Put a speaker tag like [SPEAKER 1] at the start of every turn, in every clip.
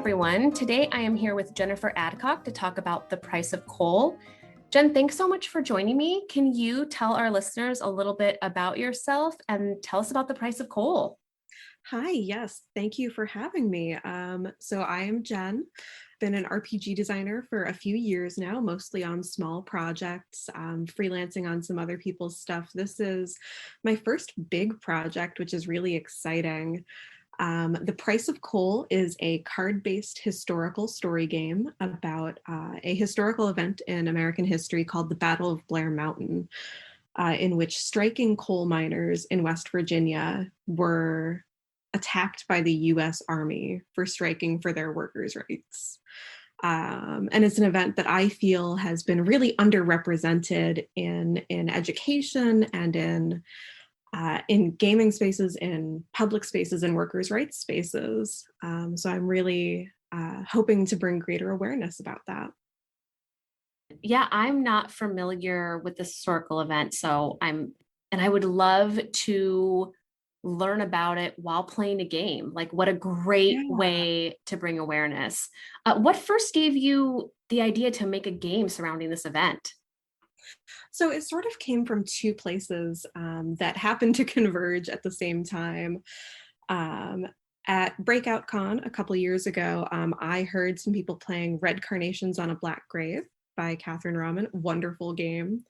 [SPEAKER 1] everyone. Today I am here with Jennifer Adcock to talk about the price of coal. Jen, thanks so much for joining me. Can you tell our listeners a little bit about yourself and tell us about the price of coal?
[SPEAKER 2] Hi, yes, thank you for having me. So I am Jen, been an RPG designer for a few years now, mostly on small projects, freelancing on some other people's stuff. This is my first big project, which is really exciting. The Price of Coal is a card-based historical story game about a historical event in American history called the Battle of Blair Mountain, in which striking coal miners in West Virginia were attacked by the US Army for striking for their workers' rights. And it's an event that I feel has been really underrepresented in education and in gaming spaces, in public spaces, and workers' rights spaces. So I'm really hoping to bring greater awareness about that.
[SPEAKER 1] Yeah, I'm not familiar with this historical event, and I would love to learn about it while playing a game. Like, what a great
[SPEAKER 2] Yeah.
[SPEAKER 1] way to bring awareness. What first gave you the idea to make a game surrounding this event?
[SPEAKER 2] So it sort of came from two places that happened to converge at the same time. Um, at Breakout Con a couple years ago, I heard some people playing Red Carnations on a Black Grave by Catherine Rahman. Wonderful game.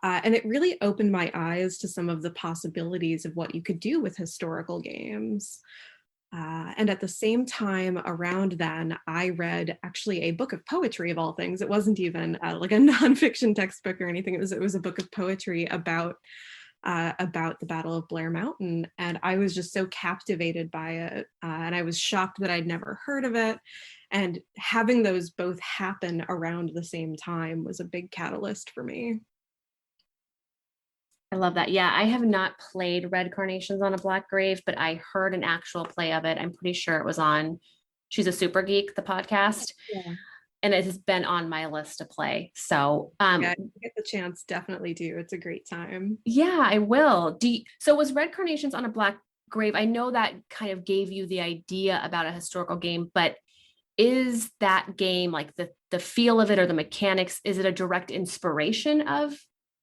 [SPEAKER 2] And it really opened my eyes to some of the possibilities of what you could do with historical games. And at the same time, around then, I read actually a book of poetry of all things. It wasn't even like a nonfiction textbook or anything. It was a book of poetry about the Battle of Blair Mountain, and I was just so captivated by it. And I was shocked that I'd never heard of it. And having those both happen around the same time was a big catalyst for me.
[SPEAKER 1] I love that. Yeah, I have not played Red Carnations on a Black Grave, but I heard an actual play of it. I'm pretty sure it was on She's a Super Geek, the podcast,
[SPEAKER 2] Yeah.
[SPEAKER 1] and it has been on my list to play.
[SPEAKER 2] Yeah, if you get the chance, definitely do. It's a great time.
[SPEAKER 1] Yeah, I will. So was Red Carnations on a Black Grave? I know that kind of gave you the idea about a historical game, but is that game like the feel of it or the mechanics, is it a direct inspiration of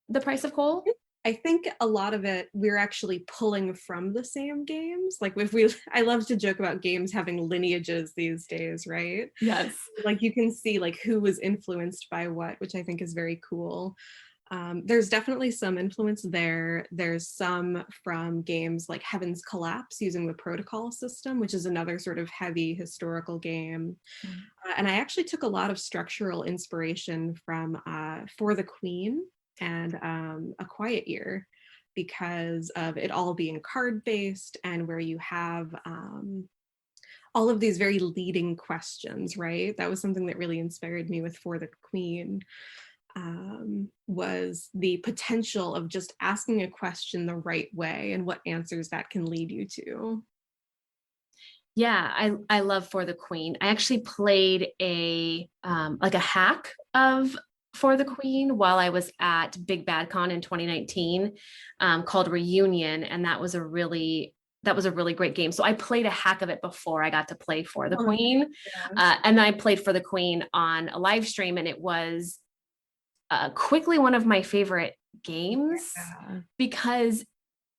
[SPEAKER 1] The Price of Coal?
[SPEAKER 2] I think a lot of it we're actually pulling from the same games. Like if we I love to joke about games having lineages these days, right?
[SPEAKER 1] Yes.
[SPEAKER 2] Like you can see like who was influenced by what, which I think is very cool. There's definitely some influence there. There's some from games like Heaven's Collapse using the protocol system, which is another sort of heavy historical game. And I actually took a lot of structural inspiration from For the Queen and A Quiet Year because of it all being card based and where you have all of these very leading questions, right? That was something that really inspired me with For the Queen. Was the potential of just asking a question the right way and what answers that can lead you to.
[SPEAKER 1] Yeah, I love For the Queen. I actually played a like a hack of For the Queen while I was at Big Bad Con in 2019, called Reunion, and that was a really great game. So I played a hack of it before I got to play For the
[SPEAKER 2] Oh,
[SPEAKER 1] Queen,
[SPEAKER 2] yes.
[SPEAKER 1] and then I played For the Queen on a live stream, and it was quickly one of my favorite games
[SPEAKER 2] Yeah.
[SPEAKER 1] because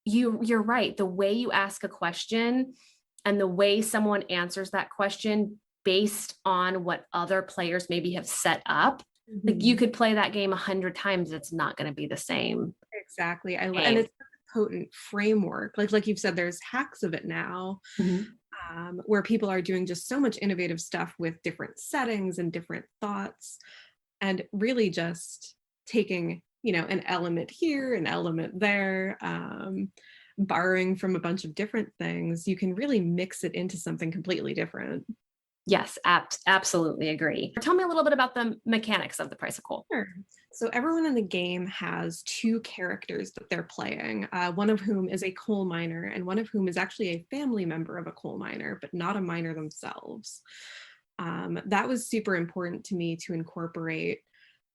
[SPEAKER 1] you're right. The way you ask a question and the way someone answers that question based on what other players maybe have set up, like you
[SPEAKER 2] Mhm.
[SPEAKER 1] could play that game 100 times. It's not going to be the same
[SPEAKER 2] Exactly. And
[SPEAKER 1] game.
[SPEAKER 2] it's such a potent framework. Like you've said, there's hacks of it now,
[SPEAKER 1] Mhm.
[SPEAKER 2] where people are doing just so much innovative stuff with different settings and different thoughts, and really just taking an element here, an element there, borrowing from a bunch of different things. You can really mix it into something completely different.
[SPEAKER 1] Yes, absolutely agree. Tell me a little bit about the mechanics of The Price of Coal.
[SPEAKER 2] Sure. So everyone in the game has two characters that they're playing, one of whom is a coal miner and one of whom is actually a family member of a coal miner, but not a miner themselves. That was super important to me to incorporate,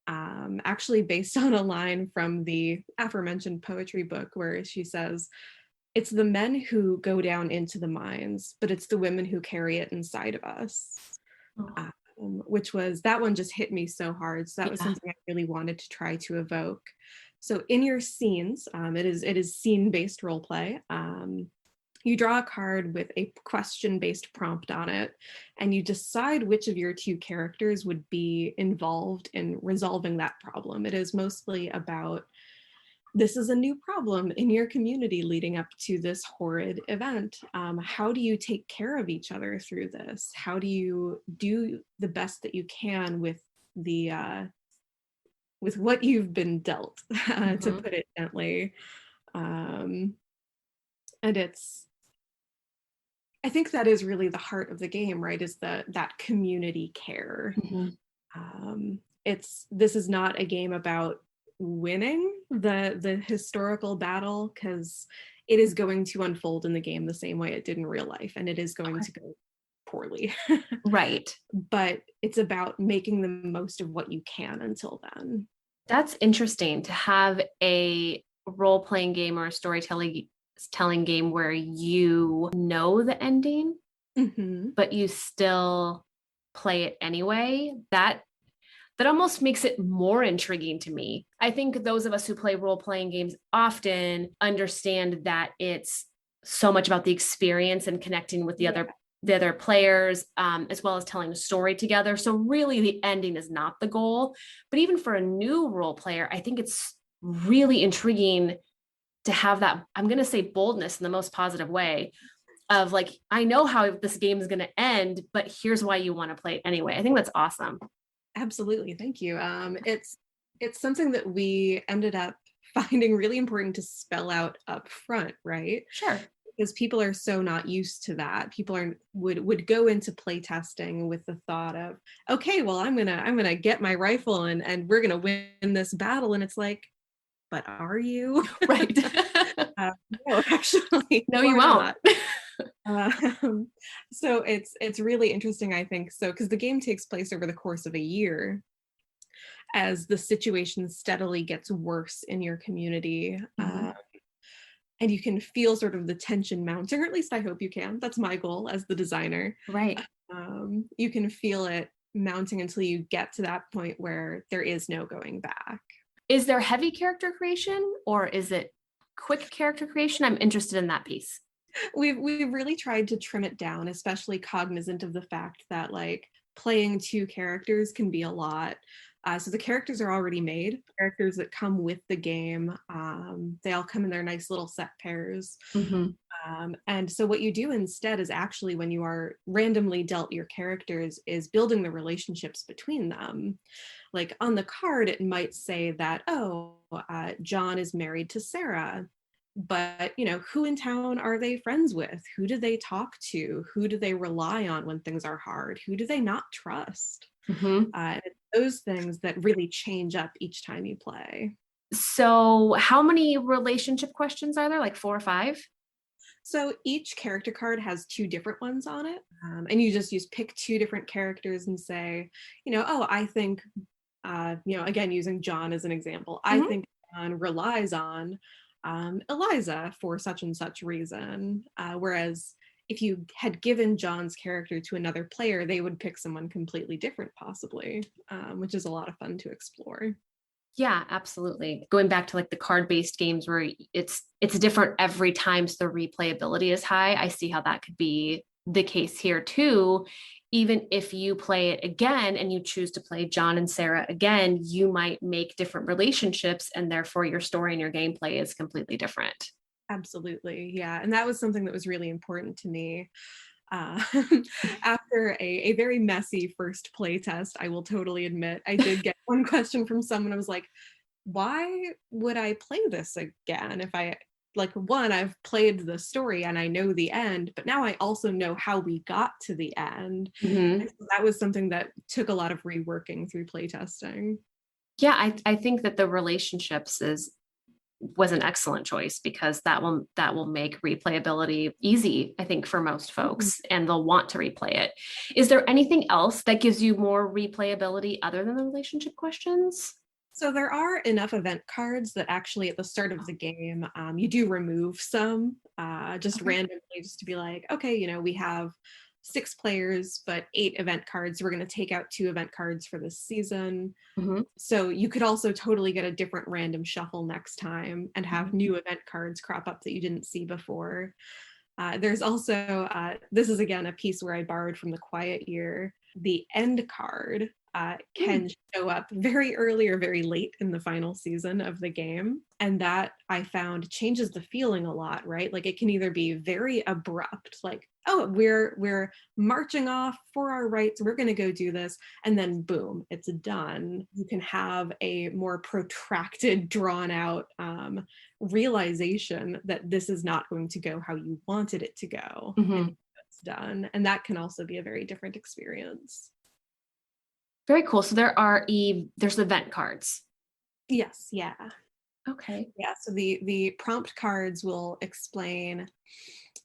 [SPEAKER 2] actually based on a line from the aforementioned poetry book where she says, "It's the men who go down into the mines, but it's the women who carry it inside of us."
[SPEAKER 1] Oh,
[SPEAKER 2] which was, that one just hit me so hard. So that was
[SPEAKER 1] yeah.
[SPEAKER 2] something I really wanted to try to evoke. So in your scenes, it is scene-based role play. You draw a card with a question-based prompt on it, and you decide which of your two characters would be involved in resolving that problem. It is mostly about, this is a new problem in your community leading up to this horrid event. How do you take care of each other through this? How do you do the best that you can with what you've been dealt, to
[SPEAKER 1] Mhm.
[SPEAKER 2] put it gently? Um, and I think that is really the heart of the game, right? Is that community care.
[SPEAKER 1] Mhm.
[SPEAKER 2] This is not a game about winning the historical battle, because it is going to unfold in the game the same way it did in real life, and it is going
[SPEAKER 1] Okay.
[SPEAKER 2] to go poorly.
[SPEAKER 1] Right.
[SPEAKER 2] But it's about making the most of what you can until then.
[SPEAKER 1] That's interesting to have a role playing game or a storytelling telling game where you know the ending,
[SPEAKER 2] Hmm.
[SPEAKER 1] but you still play it anyway. That almost makes it more intriguing to me. I think those of us who play role playing games often understand that it's so much about the experience and connecting with
[SPEAKER 2] Yeah,
[SPEAKER 1] the other players, as well as telling a story together. So really, the ending is not the goal. But even for a new role player, I think it's really intriguing to have that. I'm going to say boldness in the most positive way of like, I know how this game is going to end, but here's why you want to play it anyway. I think that's awesome.
[SPEAKER 2] absolutely. Thank you. It's something that we ended up finding really important to spell out up front, right?
[SPEAKER 1] Sure.
[SPEAKER 2] Because people are so not used to that. People are would go into playtesting with the thought of, okay, well, I'm gonna get my rifle and we're gonna win this battle, and it's like, but are you?
[SPEAKER 1] Right.
[SPEAKER 2] uh, no, actually,
[SPEAKER 1] No,
[SPEAKER 2] you
[SPEAKER 1] you
[SPEAKER 2] are
[SPEAKER 1] won't.
[SPEAKER 2] not. Um, so it's really interesting, I think, so because the game takes place over the course of a year, as the situation steadily gets worse in your community.
[SPEAKER 1] Mhm.
[SPEAKER 2] And you can feel sort of the tension mounting, or at least I hope you can. That's my goal as the designer.
[SPEAKER 1] Right.
[SPEAKER 2] You can feel it mounting until you get to that point where there is no going back.
[SPEAKER 1] Is there heavy character creation or is it quick character creation? I'm interested in that piece.
[SPEAKER 2] We've really tried to trim it down, especially cognizant of the fact that, like, playing two characters can be a lot. So the characters are already made, characters that come with the game. They all come in their nice little set pairs.
[SPEAKER 1] Mhm.
[SPEAKER 2] And so what you do instead is, actually, when you are randomly dealt your characters, is building the relationships between them. Like on the card, it might say that, oh, John is married to Sarah. But, who in town are they friends with? Who do they talk to? Who do they rely on when things are hard? Who do they not trust?
[SPEAKER 1] Mhm.
[SPEAKER 2] And it's those things that really change up each time you play.
[SPEAKER 1] So, how many relationship questions are there? Like 4 or 5?
[SPEAKER 2] So each character card has two different ones on it. And you just pick two different characters and say, oh, I think, again, using John as an example, I
[SPEAKER 1] Mhm.
[SPEAKER 2] think John relies on Eliza for such and such reason. Whereas if you had given John's character to another player, they would pick someone completely different, possibly, which is a lot of fun to explore.
[SPEAKER 1] Yeah, absolutely. Going back to like the card-based games where it's different every time, so the replayability is high. I see how that could be the case here too. Even if you play it again and you choose to play John and Sarah again, you might make different relationships and therefore your story and your gameplay is completely different.
[SPEAKER 2] Absolutely. Yeah. And that was something that was really important to me. Uh, After a very messy first play test, I will totally admit, I did get one question from someone. I was like, why would I play this again? If I, like, one, I've played the story and I know the end, but now I also know how we got to the end. And
[SPEAKER 1] Mhm.
[SPEAKER 2] so that was something that took a lot of reworking through playtesting.
[SPEAKER 1] Yeah, I think that the relationships is was an excellent choice because that will make replayability easy, I think, for most
[SPEAKER 2] Mhm.
[SPEAKER 1] folks, and they'll want to replay it. Is there anything else that gives you more replayability other than the relationship questions?
[SPEAKER 2] So there are enough event cards that actually at the start of the game, you do remove some, just
[SPEAKER 1] Okay.
[SPEAKER 2] randomly, just to be like, okay, we have 6 players, but 8 event cards. We're going to take out 2 event cards for this season.
[SPEAKER 1] Mm-hmm.
[SPEAKER 2] So you could also totally get a different random shuffle next time and have new event cards crop up that you didn't see before. There's also, this is again a piece where I borrowed from the Quiet Year. The end card can show up very early or very late in the final season of the game. And that I found changes the feeling a lot, right? Like it can either be very abrupt, like, oh, we're marching off for our rights, we're going to go do this, and then boom, it's done. You can have a more protracted, drawn out realization that this is not going to go how you wanted it to go, and it's done. And that can also be a very different experience.
[SPEAKER 1] Very cool. So there's event cards.
[SPEAKER 2] Yes. Yeah.
[SPEAKER 1] Okay.
[SPEAKER 2] Yeah. So the prompt cards will explain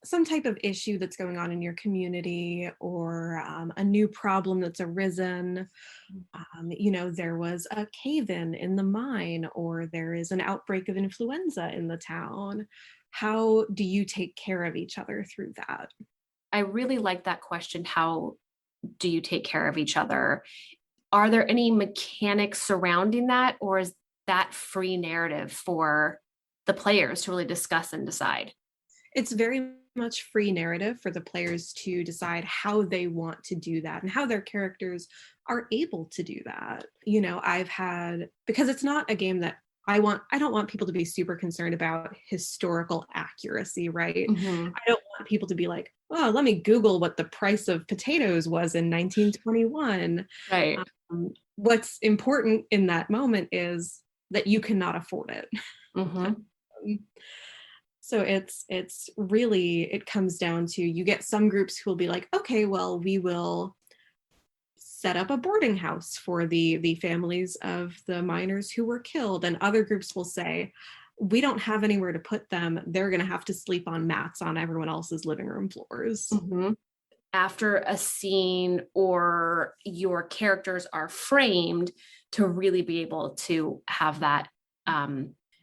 [SPEAKER 2] some type of issue that's going on in your community, or a new problem that's arisen. There was a cave-in in the mine, or there is an outbreak of influenza in the town. How do you take care of each other through that?
[SPEAKER 1] I really like that question. How do you take care of each other? Are there any mechanics surrounding that, or is that free narrative for the players to really discuss and decide?
[SPEAKER 2] It's very much free narrative for the players to decide how they want to do that and how their characters are able to do that. Because it's not a game that I don't want people to be super concerned about historical accuracy, right?
[SPEAKER 1] Mm-hmm.
[SPEAKER 2] I don't want people to be like, oh, let me Google what the price of potatoes was in 1921.
[SPEAKER 1] Right.
[SPEAKER 2] What's important in that moment is that you cannot afford it.
[SPEAKER 1] Mm-hmm.
[SPEAKER 2] So it's really, it comes down to, you get some groups who will be like, okay, well, we will set up a boarding house for the families of the miners who were killed. And other groups will say, we don't have anywhere to put them. They're going to have to sleep on mats on everyone else's living room floors.
[SPEAKER 1] Mm-hmm. After a scene, or your characters are framed to really be able to have that.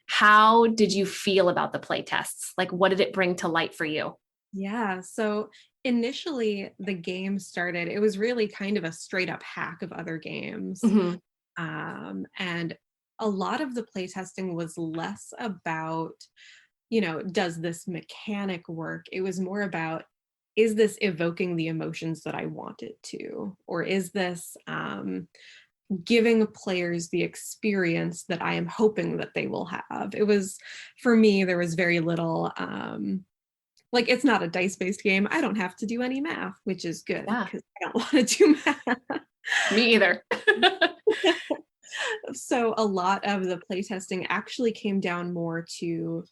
[SPEAKER 1] How did you feel about the play tests? Like, what did it bring to light for you?
[SPEAKER 2] Yeah. So initially the game started, it was really kind of a straight up hack of other games.
[SPEAKER 1] Mm-hmm.
[SPEAKER 2] And a lot of the playtesting was less about, does this mechanic work? It was more about, is this evoking the emotions that I want it to? Or is this giving players the experience that I am hoping that they will have? It was, for me, there was very little, like, it's not a dice-based game. I don't have to do any math, which is good because I don't want to do math.
[SPEAKER 1] Me either.
[SPEAKER 2] So a lot of the playtesting actually came down more to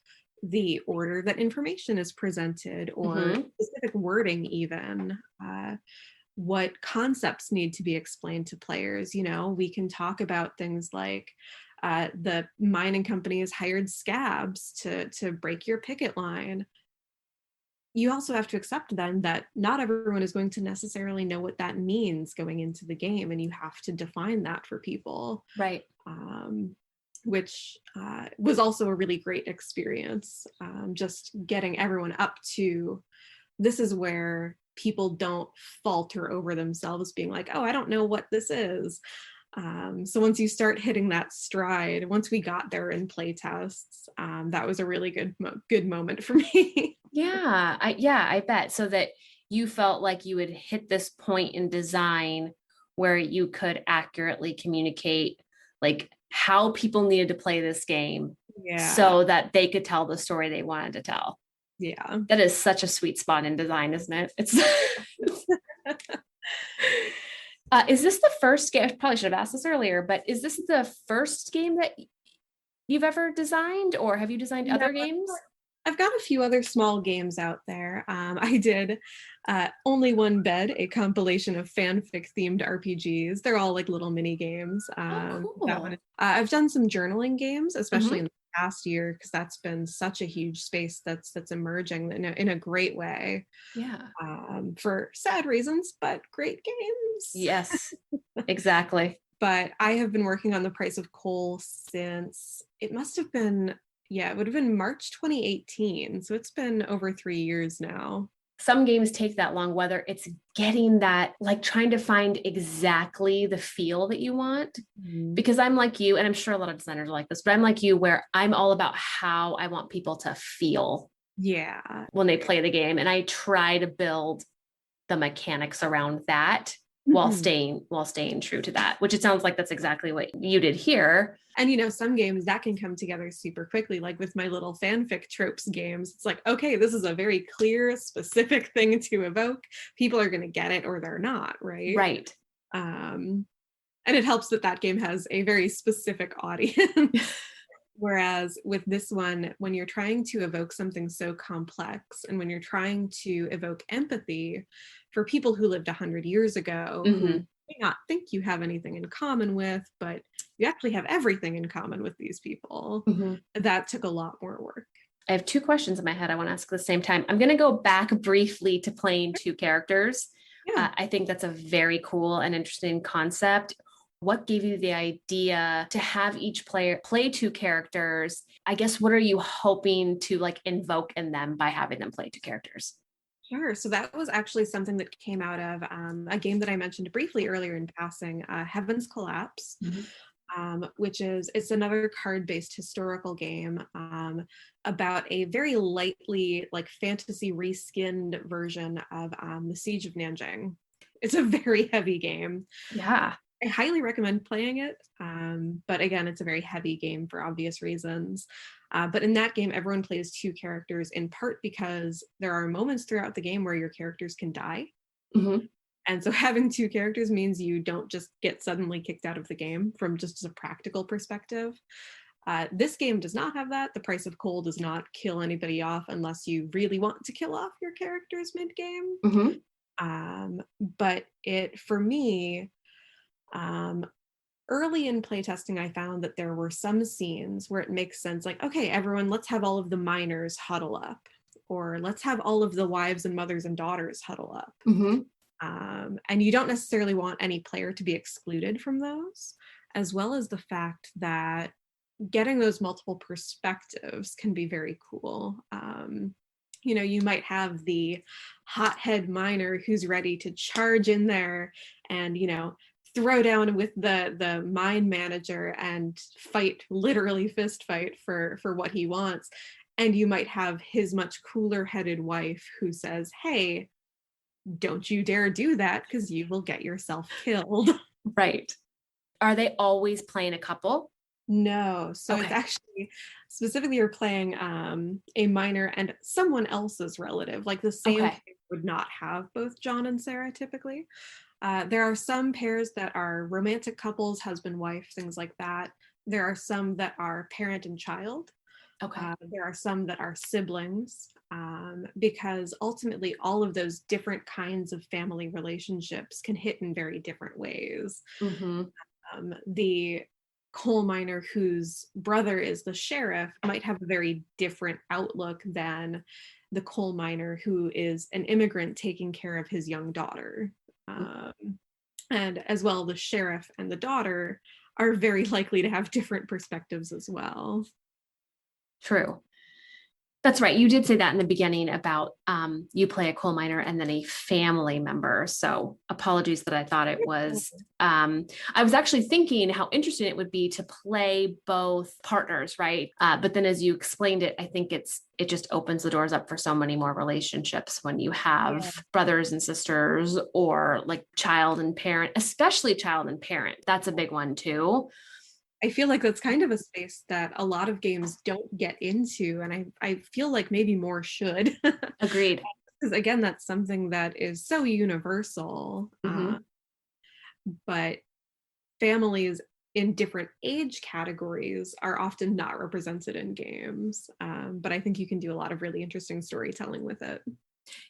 [SPEAKER 2] the order that information is presented, or specific wording even. What concepts need to be explained to players. We can talk about things like the mining company has hired scabs to break your picket line. You also have to accept then that not everyone is going to necessarily know what that means going into the game, and you have to define that for people.
[SPEAKER 1] Right.
[SPEAKER 2] Which was also a really great experience. Just getting everyone up to, this is where people don't falter over themselves being like, oh, I don't know what this is. So once you start hitting that stride, once we got there in play tests, that was a really good moment for me.
[SPEAKER 1] I bet. So that you felt like you had hit this point in design where you could accurately communicate like how people needed to play this game, so that they could tell the story they wanted to tell.
[SPEAKER 2] Yeah.
[SPEAKER 1] That is such a sweet spot in design, isn't it? It's is this the first game? I probably should have asked this earlier, but is this the first game that you've ever designed, or have you designed other games?
[SPEAKER 2] I've got a few other small games out there. I did Only One Bed, a compilation of fanfic themed RPGs. They're all like little mini games.
[SPEAKER 1] Cool.
[SPEAKER 2] That one. I've done some journaling games, especially in the past year, because that's been such a huge space that's emerging in a great way.
[SPEAKER 1] Yeah.
[SPEAKER 2] For sad reasons, but great games.
[SPEAKER 1] Yes, exactly.
[SPEAKER 2] But I have been working on The Price of Coal since it must have been, it would have been March 2018. So it's been over 3 years now.
[SPEAKER 1] some games take that long, whether it's getting that, like trying to find exactly the feel that you want. Because I'm like you, and I'm sure a lot of designers are like this, but I'm like you, where I'm all about how I want people to feel when they play the game. And I try to build the mechanics around that while staying true to that, which it sounds like that's exactly what you did here.
[SPEAKER 2] And some games that can come together super quickly, like with my little fanfic tropes games. It's like, okay, this is a very clear, specific thing to evoke. People are going to get it or they're not, right?
[SPEAKER 1] Right.
[SPEAKER 2] And it helps that game has a very specific audience. Whereas with this one, when you're trying to evoke something so complex and when you're trying to evoke empathy for people who lived 100 years ago, who may not think you have anything in common with, but you actually have everything in common with these people, that took a lot more work.
[SPEAKER 1] I have 2 questions in my head I want to ask at the same time. I'm going to go back briefly to playing 2 characters.
[SPEAKER 2] Yeah.
[SPEAKER 1] I think that's a very cool and interesting concept. What gave you the idea to have each player play 2 characters? I guess, what are you hoping to like invoke in them by having them play 2 characters?
[SPEAKER 2] Sure. So that was actually something that came out of a game that I mentioned briefly earlier in passing, Heaven's Collapse, it's another card-based historical game about a very lightly like fantasy reskinned version of the Siege of Nanjing. It's a very heavy game.
[SPEAKER 1] Yeah.
[SPEAKER 2] I highly recommend playing it. But again, it's a very heavy game for obvious reasons. But in that game, everyone plays 2 characters in part because there are moments throughout the game where your characters can die. And so having 2 characters means you don't just get suddenly kicked out of the game from just a practical perspective. This game does not have that. The price of coal does not kill anybody off unless you really want to kill off your characters mid-game. But for me, early in playtesting, I found that there were some scenes where it makes sense, like, okay, everyone, let's have all of the miners huddle up, or let's have all of the wives and mothers and daughters huddle up. And you don't necessarily want any player to be excluded from those, as well as the fact that getting those multiple perspectives can be very cool. You might have the hothead miner who's ready to charge in there and, throw down with the mine manager and fight, literally fist fight for what he wants. And you might have his much cooler headed wife who says, hey, don't you dare do that because you will get yourself killed.
[SPEAKER 1] Right. Are they always playing a couple?
[SPEAKER 2] No. So It's actually specifically you're playing a miner and someone else's relative. Like the same pair would not have both John and Sarah typically. There are some pairs that are romantic couples, husband, wife, things like that. There are some that are parent and child. There are some that are siblings, because ultimately all of those different kinds of family relationships can hit in very different ways. The coal miner whose brother is the sheriff might have a very different outlook than the coal miner who is an immigrant taking care of his young daughter. And as well, the sheriff and the daughter are very likely to have different perspectives as well.
[SPEAKER 1] True. That's right. You did say that in the beginning about you play a coal miner and then a family member. So apologies that I thought it was. I was actually thinking how interesting it would be to play both partners, right? But then as you explained it, I think it just opens the doors up for so many more relationships when you have brothers and sisters or like child and parent, especially child and parent. That's a big one too.
[SPEAKER 2] I feel like that's kind of a space that a lot of games don't get into, and I feel like maybe more should.
[SPEAKER 1] Agreed.
[SPEAKER 2] Because again, that's something that is so universal. But families in different age categories are often not represented in games. But I think you can do a lot of really interesting storytelling with it.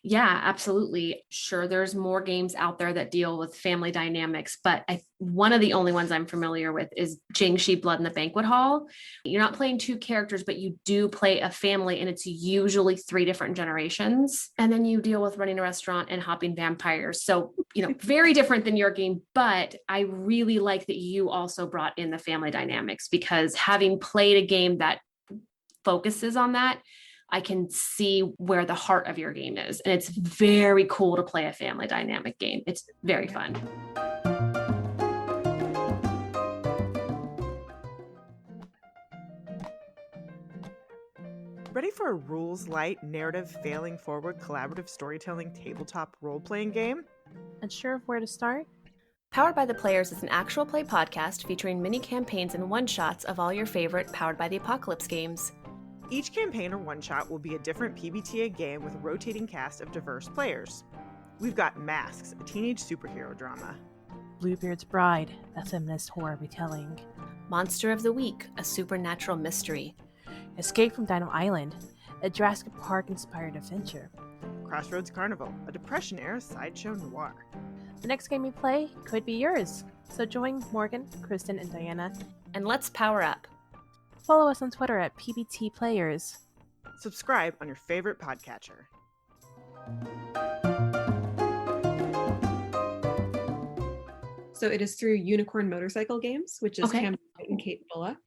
[SPEAKER 1] Yeah, absolutely. Sure, there's more games out there that deal with family dynamics, but one of the only ones I'm familiar with is Jingxi Blood in the Banquet Hall. You're not playing 2 characters, but you do play a family, and it's usually 3 different generations. And then you deal with running a restaurant and hopping vampires. So, very different than your game, but I really like that you also brought in the family dynamics, because having played a game that focuses on that, I can see where the heart of your game is. And it's very cool to play a family dynamic game. It's very fun.
[SPEAKER 3] Ready for a rules-light, narrative, failing forward, collaborative storytelling tabletop role-playing game?
[SPEAKER 4] Unsure of where to start?
[SPEAKER 1] Powered by the Players is an actual play podcast featuring mini campaigns and one-shots of all your favorite Powered by the Apocalypse games.
[SPEAKER 3] Each campaign or one-shot will be a different PBTA game with a rotating cast of diverse players. We've got Masks, a teenage superhero drama.
[SPEAKER 4] Bluebeard's Bride, a feminist horror retelling.
[SPEAKER 1] Monster of the Week, a supernatural mystery.
[SPEAKER 4] Escape from Dino Island, a Jurassic Park-inspired adventure.
[SPEAKER 3] Crossroads Carnival, a Depression-era sideshow noir.
[SPEAKER 4] The next game you play could be yours, so join Morgan, Kristin, and Diana.
[SPEAKER 1] And let's power up.
[SPEAKER 4] Follow us on Twitter at PBT Players.
[SPEAKER 3] Subscribe on your favorite podcatcher.
[SPEAKER 2] So it is through Unicorn Motorcycle Games, which is Cam and Kate Bullock,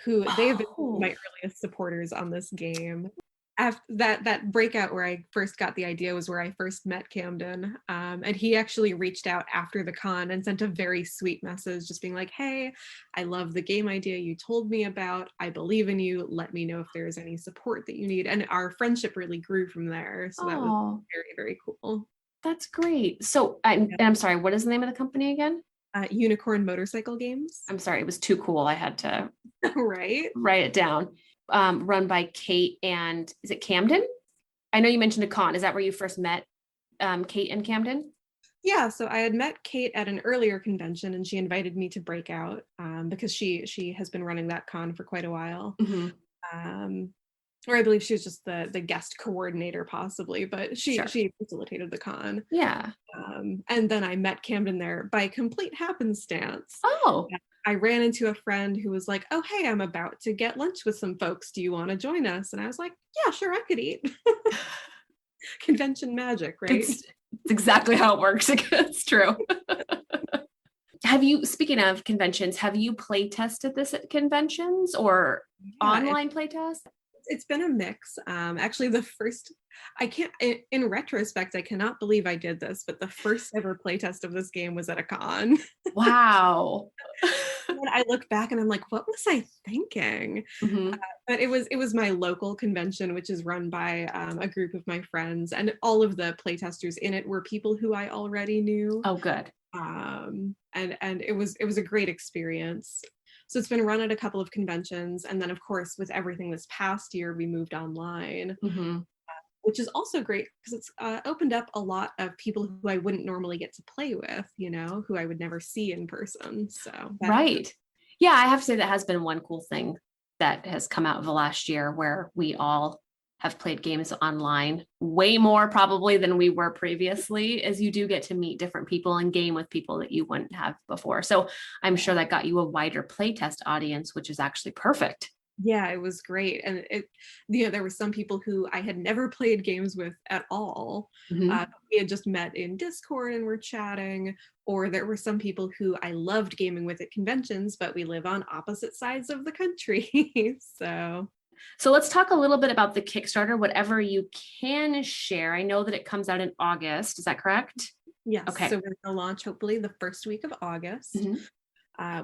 [SPEAKER 2] who they've been my earliest supporters on this game. After that breakout where I first got the idea was where I first met Camden, and he actually reached out after the con and sent a very sweet message just being like, hey, I love the game idea you told me about. I believe in you. Let me know if there's any support that you need. And our friendship really grew from there. So that was very, very cool.
[SPEAKER 1] That's great. So I'm sorry, what is the name of the company again?
[SPEAKER 2] Unicorn Motorcycle Games.
[SPEAKER 1] I'm sorry, it was too cool. I had to
[SPEAKER 2] write
[SPEAKER 1] it down. Run by Kate and is it Camden? I know you mentioned a con. Is that where you first met Kate and Camden?
[SPEAKER 2] Yeah, so I had met Kate at an earlier convention and she invited me to break out because she has been running that con for quite a while.
[SPEAKER 1] Mm-hmm.
[SPEAKER 2] Or I believe she was just the guest coordinator possibly, but she facilitated the con.
[SPEAKER 1] Yeah.
[SPEAKER 2] And then I met Camden there by complete happenstance.
[SPEAKER 1] Oh.
[SPEAKER 2] I ran into a friend who was like, oh, hey, I'm about to get lunch with some folks. Do you want to join us? And I was like, yeah, sure, I could eat. Convention magic, right?
[SPEAKER 1] It's exactly how it works. It's true. Speaking of conventions, have you play tested this at conventions or online play test?
[SPEAKER 2] It's been a mix. Actually, in retrospect, I cannot believe I did this, but the first ever playtest of this game was at a con.
[SPEAKER 1] Wow.
[SPEAKER 2] And I look back and I'm like, what was I thinking?
[SPEAKER 1] Mm-hmm.
[SPEAKER 2] But it was my local convention, which is run by a group of my friends, and all of the playtesters in it were people who I already knew.
[SPEAKER 1] Oh, good.
[SPEAKER 2] And it was a great experience. So it's been run at a couple of conventions. And then, of course, with everything this past year, we moved online, which is also great because it's opened up a lot of people who I wouldn't normally get to play with, who I would never see in person. So
[SPEAKER 1] right. Yeah, I have to say that has been one cool thing that has come out of the last year where we all have played games online way more probably than we were previously, as you do get to meet different people and game with people that you wouldn't have before. So I'm sure that got you a wider playtest audience, which is actually perfect.
[SPEAKER 2] Yeah, it was great. And there were some people who I had never played games with at all. We had just met in Discord and were chatting, or there were some people who I loved gaming with at conventions, but we live on opposite sides of the country. So
[SPEAKER 1] let's talk a little bit about the Kickstarter, whatever you can share. I know that it comes out in August. Is that correct?
[SPEAKER 2] Yes.
[SPEAKER 1] Okay.
[SPEAKER 2] So we're going to launch hopefully the first week of August.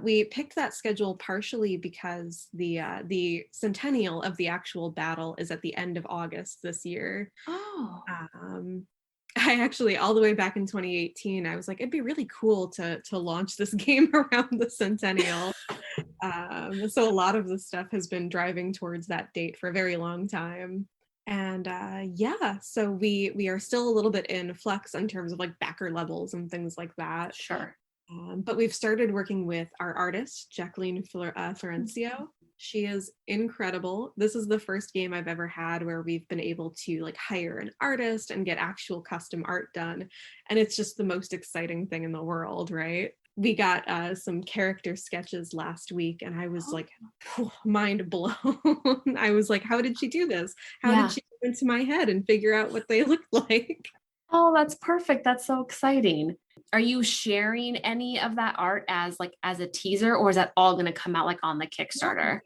[SPEAKER 2] We picked that schedule partially because the centennial of the actual battle is at the end of August this year.
[SPEAKER 1] Oh.
[SPEAKER 2] I actually, all the way back in 2018, I was like, it'd be really cool to launch this game around the centennial. So a lot of the stuff has been driving towards that date for a very long time. And so we are still a little bit in flux in terms of like backer levels and things like that.
[SPEAKER 1] Sure.
[SPEAKER 2] But we've started working with our artist, Jacqueline Florencio. She is incredible. This is the first game I've ever had where we've been able to like hire an artist and get actual custom art done. And it's just the most exciting thing in the world, right? We got some character sketches last week and I was like, mind blown. I was like, how did she do this? How did she go into my head and figure out what they look like?
[SPEAKER 1] Oh, that's perfect. That's so exciting. Are you sharing any of that art as a teaser, or is that all going to come out like on the Kickstarter?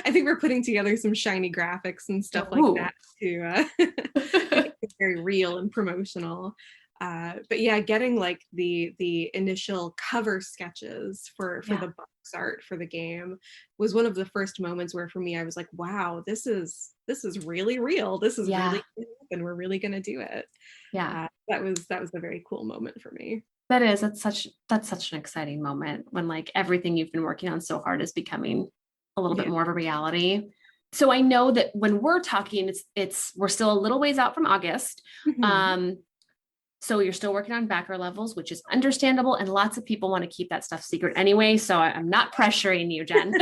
[SPEAKER 2] I think we're putting together some shiny graphics and stuff like that to make it very real and promotional. But yeah, getting like the initial cover sketches for the box art for the game was one of the first moments where for me I was like, wow, this is really real. This is really gonna happen. We're really gonna do it.
[SPEAKER 1] Yeah.
[SPEAKER 2] That was a very cool moment for me.
[SPEAKER 1] That's such an exciting moment when like everything you've been working on so hard is becoming a little bit more of a reality. So I know that when we're talking, we're still a little ways out from August. So you're still working on backer levels, which is understandable. And lots of people want to keep that stuff secret anyway. So I'm not pressuring you, Jen.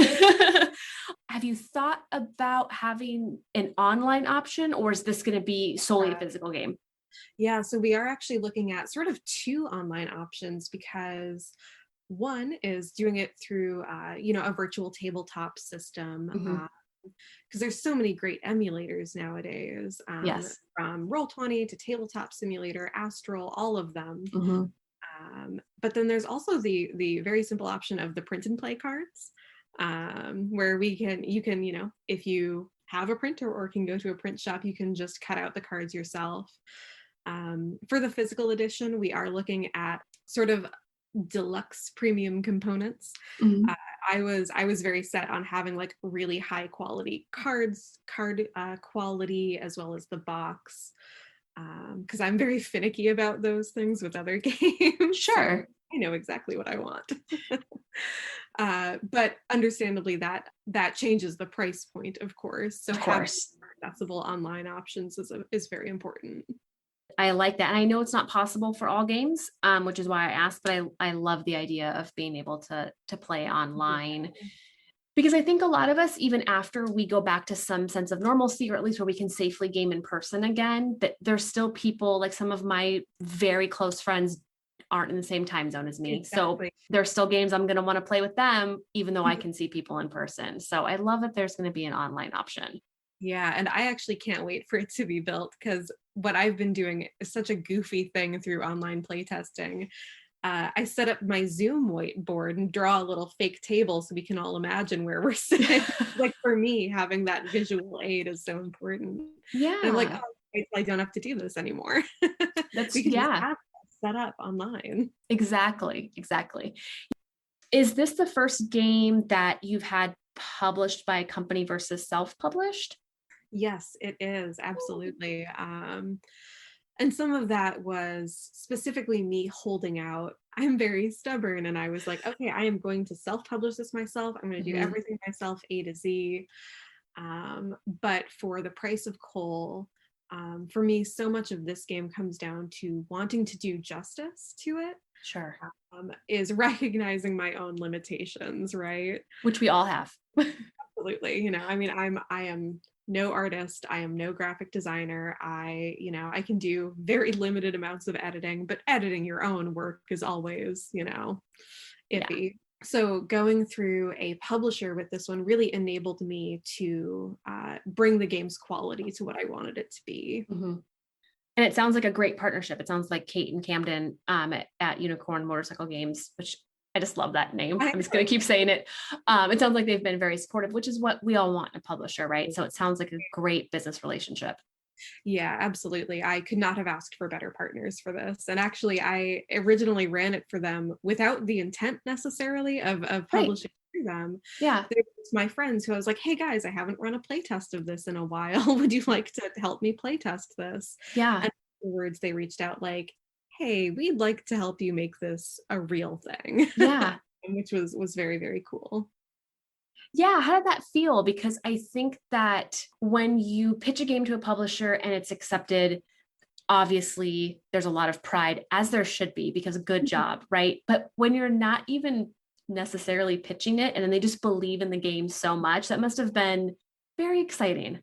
[SPEAKER 1] Have you thought about having an online option, or is this going to be solely a physical game?
[SPEAKER 2] Yeah, so we are actually looking at sort of two online options, because one is doing it through, a virtual tabletop system. Because there's so many great emulators nowadays,
[SPEAKER 1] Yes.
[SPEAKER 2] from Roll20 to Tabletop Simulator, Astral, all of them. But then there's also the very simple option of the print and play cards, where you can, if you have a printer or can go to a print shop, you can just cut out the cards yourself. For the physical edition, we are looking at sort of deluxe premium components. I was very set on having like really high quality card quality, as well as the box, because I'm very finicky about those things with other games.
[SPEAKER 1] Sure.
[SPEAKER 2] So I know exactly what I want. But understandably that changes the price point, of course. So having accessible online options is very important.
[SPEAKER 1] I like that. And I know it's not possible for all games, which is why I asked, but I love the idea of being able to play online, because I think a lot of us, even after we go back to some sense of normalcy, or at least where we can safely game in person again, that there's still people, like some of my very close friends aren't in the same time zone as me. Exactly. So there's still games I'm going to want to play with them, even though I can see people in person. So I love that there's going to be an online option.
[SPEAKER 2] Yeah, and I actually can't wait for it to be built, because what I've been doing is such a goofy thing through online playtesting. I set up my Zoom whiteboard and draw a little fake table so we can all imagine where we're sitting. Like, for me, having that visual aid is so important.
[SPEAKER 1] Yeah.
[SPEAKER 2] And I'm like, I don't have to do this anymore.
[SPEAKER 1] That's
[SPEAKER 2] we can just have it set up online.
[SPEAKER 1] Exactly. Is this the first game that you've had published by a company versus self-published?
[SPEAKER 2] Yes, it is. Absolutely. And some of that was specifically me holding out. I'm very stubborn, and I was like, okay, I am going to self-publish this myself. I'm going to do everything myself, A to Z. But for the price of coal, for me, so much of this game comes down to wanting to do justice to it.
[SPEAKER 1] Sure.
[SPEAKER 2] Is recognizing my own limitations, right?
[SPEAKER 1] Which we all have.
[SPEAKER 2] Absolutely. I am no artist. I am no graphic designer. I can do very limited amounts of editing, but editing your own work is always, iffy. Yeah. So going through a publisher with this one really enabled me to bring the game's quality to what I wanted it to be.
[SPEAKER 1] And it sounds like a great partnership. It sounds like Kate and Camden at Unicorn Motorcycle Games, which I just love that name. I'm just going to keep saying it. It sounds like they've been very supportive, which is what we all want in a publisher, right? So it sounds like a great business relationship.
[SPEAKER 2] Yeah, absolutely. I could not have asked for better partners for this. And actually, I originally ran it for them without the intent necessarily of publishing through them.
[SPEAKER 1] Yeah.
[SPEAKER 2] There was my friends who I was like, hey guys, I haven't run a playtest of this in a while. Would you like to help me playtest this?
[SPEAKER 1] Yeah.
[SPEAKER 2] And afterwards, they reached out like, hey, we'd like to help you make this a real thing.
[SPEAKER 1] Yeah.
[SPEAKER 2] Which was very, very cool.
[SPEAKER 1] Yeah. How did that feel? Because I think that when you pitch a game to a publisher and it's accepted, obviously there's a lot of pride, as there should be, because good job, right? But when you're not even necessarily pitching it and then they just believe in the game so much, that must have been very exciting.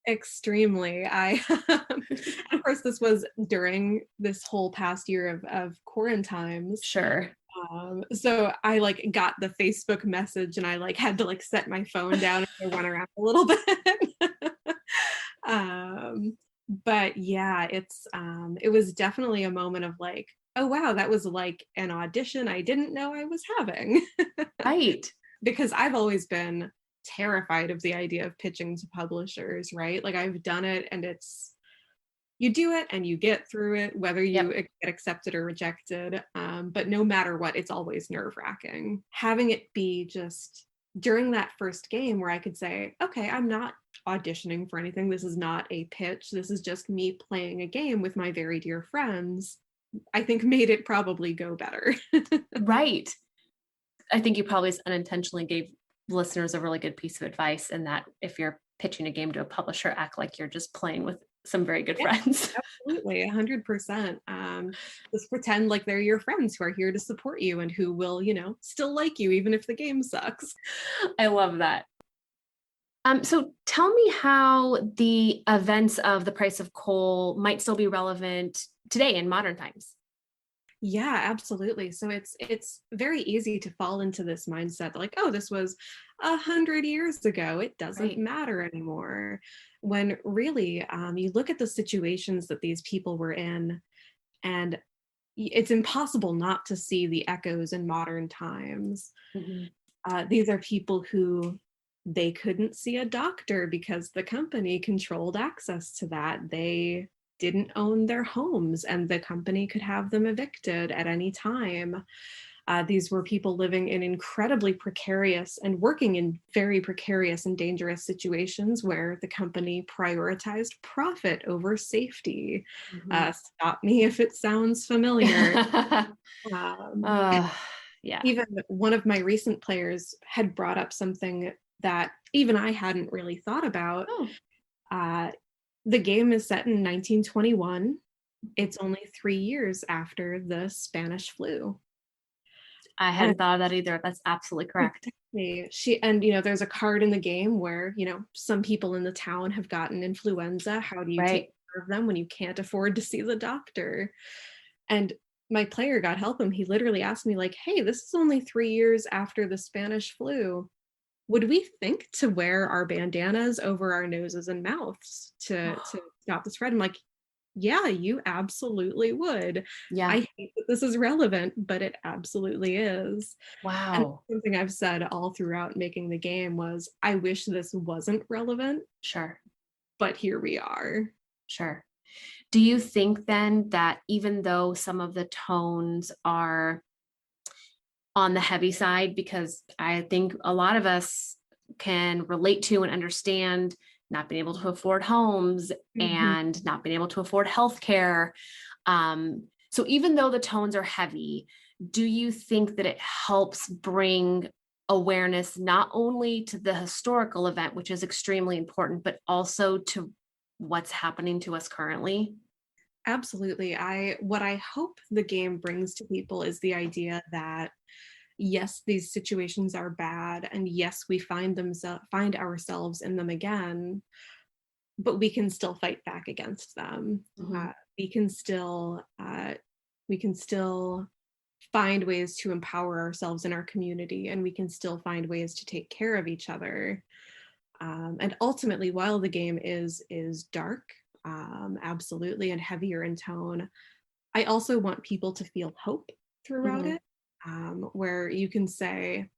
[SPEAKER 2] Extremely. Of course, this was during this whole past year of quarantines.
[SPEAKER 1] Sure.
[SPEAKER 2] So I got the Facebook message, and I had to set my phone down and run around a little bit. But yeah, it was definitely a moment of oh wow, that was an audition I didn't know I was having.
[SPEAKER 1] Right.
[SPEAKER 2] Because I've always been terrified of the idea of pitching to publishers, right? Like I've done it, and you do it and you get through it, whether you get accepted or rejected. But no matter what, it's always nerve-wracking. Having it be just during that first game where I could say, okay, I'm not auditioning for anything. This is not a pitch. This is just me playing a game with my very dear friends, I think made it probably go better.
[SPEAKER 1] Right. I think you probably unintentionally gave listeners a really good piece of advice in that if you're pitching a game to a publisher, act like you're just playing with some very good friends.
[SPEAKER 2] Absolutely, 100%. Just pretend like they're your friends who are here to support you and who will, still like you even if the game sucks.
[SPEAKER 1] I love that. So tell me how the events of the price of coal might still be relevant today in modern times.
[SPEAKER 2] Yeah, absolutely. So it's very easy to fall into this mindset like, oh, this was 100 years ago. It doesn't matter anymore. When really, you look at the situations that these people were in, and it's impossible not to see the echoes in modern times. These are people who they couldn't see a doctor because the company controlled access to that. They didn't own their homes and the company could have them evicted at any time. These were people living in incredibly precarious and working in very precarious and dangerous situations where the company prioritized profit over safety. Stop me if it sounds familiar.
[SPEAKER 1] Yeah.
[SPEAKER 2] Even one of my recent players had brought up something that even I hadn't really thought about. The game is set in 1921. It's only 3 years after the Spanish flu.
[SPEAKER 1] I hadn't thought of that either. That's absolutely correct.
[SPEAKER 2] There's a card in the game where, some people in the town have gotten influenza. How do you take care of them when you can't afford to see the doctor? And my player, God help him, he literally asked me like, hey, this is only 3 years after the Spanish flu. Would we think to wear our bandanas over our noses and mouths to stop the spread? I'm like, yeah, you absolutely would.
[SPEAKER 1] Yeah.
[SPEAKER 2] I hate that this is relevant, but it absolutely is.
[SPEAKER 1] Wow.
[SPEAKER 2] And something I've said all throughout making the game was, I wish this wasn't relevant.
[SPEAKER 1] Sure.
[SPEAKER 2] But here we are.
[SPEAKER 1] Sure. Do you think then that even though some of the tones are on the heavy side, because I think a lot of us can relate to and understand not being able to afford homes and not being able to afford healthcare. So even though the tones are heavy, do you think that it helps bring awareness not only to the historical event, which is extremely important, but also to what's happening to us currently?
[SPEAKER 2] Absolutely. What I hope the game brings to people is the idea that yes, these situations are bad, and yes, we find ourselves in them again, but we can still fight back against them. We can still find ways to empower ourselves in our community, and we can still find ways to take care of each other. And ultimately, while the game is dark, absolutely, and heavier in tone, I also want people to feel hope throughout it, where you can say,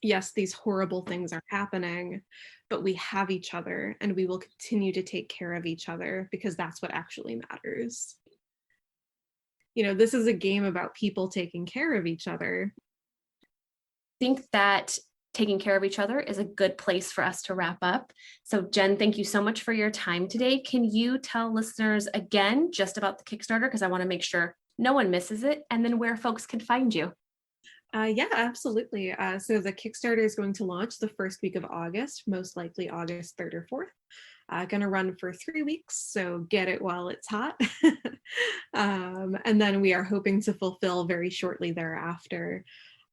[SPEAKER 2] yes, these horrible things are happening, but we have each other and we will continue to take care of each other because that's what actually matters. This is a game about people taking care of each other.
[SPEAKER 1] I think that taking care of each other is a good place for us to wrap up. So Jen, thank you so much for your time today. Can you tell listeners again just about the Kickstarter? Because I want to make sure no one misses it, and then where folks can find you.
[SPEAKER 2] Yeah, absolutely. So the Kickstarter is going to launch the first week of August, most likely August 3rd or 4th. Going to run for 3 weeks, so get it while it's hot. And then we are hoping to fulfill very shortly thereafter.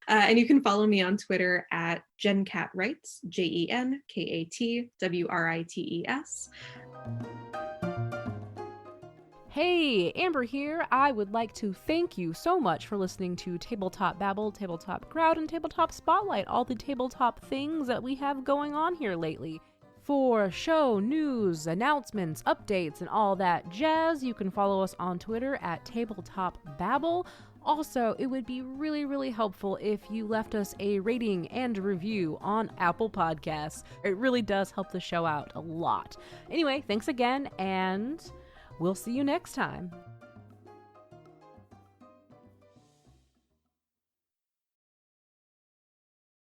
[SPEAKER 2] And you can follow me on Twitter at JenCatWrites, JenKatWrites.
[SPEAKER 5] Hey, Amber here. I would like to thank you so much for listening to Tabletop Babble, Tabletop Crowd, and Tabletop Spotlight, all the tabletop things that we have going on here lately. For show news, announcements, updates, and all that jazz, you can follow us on Twitter at Tabletop Babble. Also, it would be really, really helpful if you left us a rating and a review on Apple Podcasts. It really does help the show out a lot. Anyway, thanks again, and we'll see you next time.